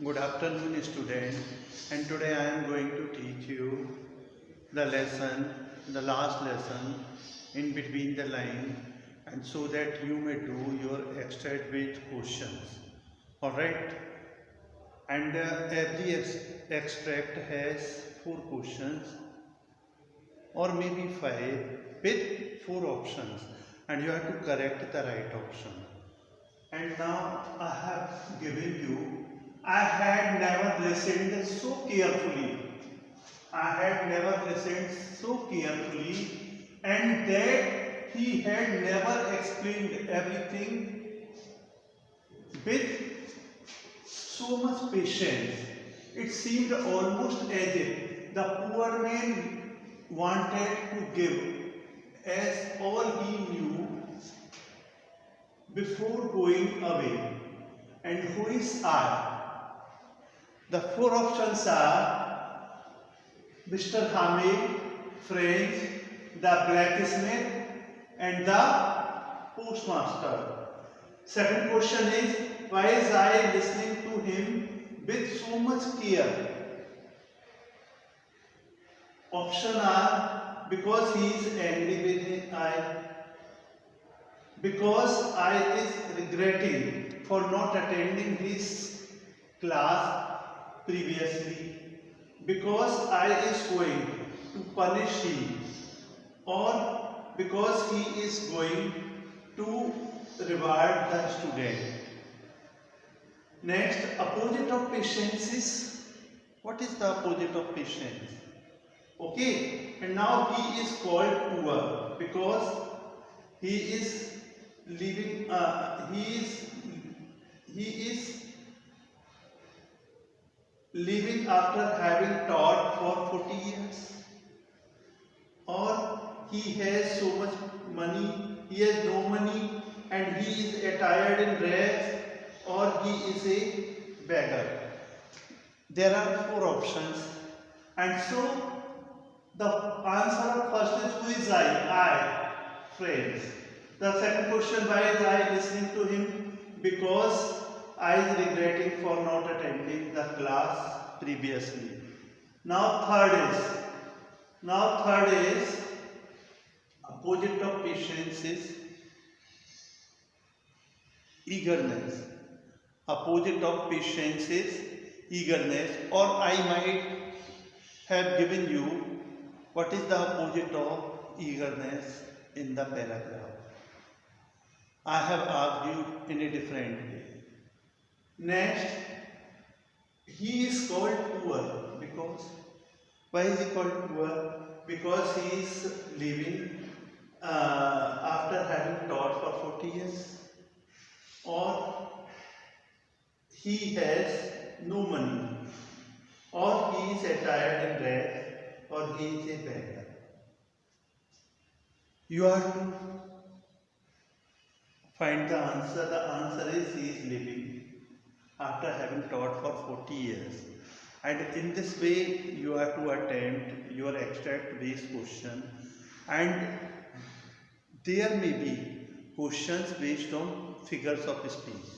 Good afternoon, student. And today I am going to teach you the lesson, the last lesson in between the line, and so that you may do your extract with questions. Alright? And every extract has 4 questions or maybe 5 with 4 options, and you have to correct the right option. And now I have given you, I had never listened so carefully. I had never listened so carefully, and that he had never explained everything with so much patience. It seemed almost as if the poor man wanted to give as all he knew before going away. And who is I? The 4 options are Mr. Hamid, French, the blacksmith, and the postmaster. Second question is, why is I listening to him with so much care? Option are, because he is angry with I. Because I is regretting for not attending his class previously. Because I is going to punish him, or because he is going to reward the student. Next, opposite of patience is, what is the opposite of patience? Okay, and now he is called poor because he is living, he is living after having taught for 40 years, or he has so much money, he has no money, and he is attired in rags, or he is a beggar. There are 4 options, and so the answer of first is, who is I, friends. The second question, why is I listening to him? Because I is regretting for not attending the class previously. Now third is opposite of patience is eagerness. Opposite of patience is eagerness, or I might have given you what is the opposite of eagerness in the paragraph. I have asked you in a different way. Next, he is called poor because, why is he called poor? Because he is living after having taught for 40 years, or he has no money, or he is attired in rags, or he is a beggar. You have to find the answer. The answer is, he is living after having taught for 40 years. And in this way, you have to attempt your extract based question, and there may be questions based on figures of speech.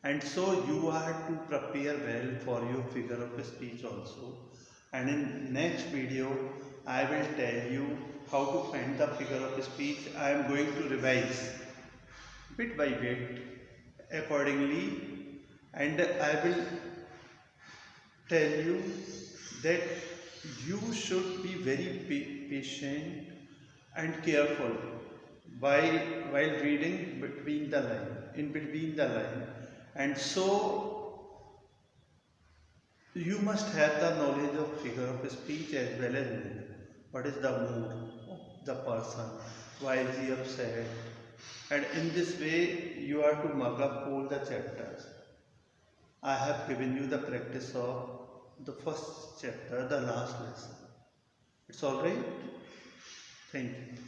And so you have to prepare well for your figure of speech also. And in next video, I will tell you how to find the figure of speech. I am going to revise bit by bit accordingly, and I will tell you that you should be very patient and careful while reading in between the line, and so you must have the knowledge of figure of speech as well as mood. What is the mood of the person? Why is he upset? And in this way, you are to mug up all the chapters. I have given you the practice of the first chapter, the last lesson. It's alright? Thank you.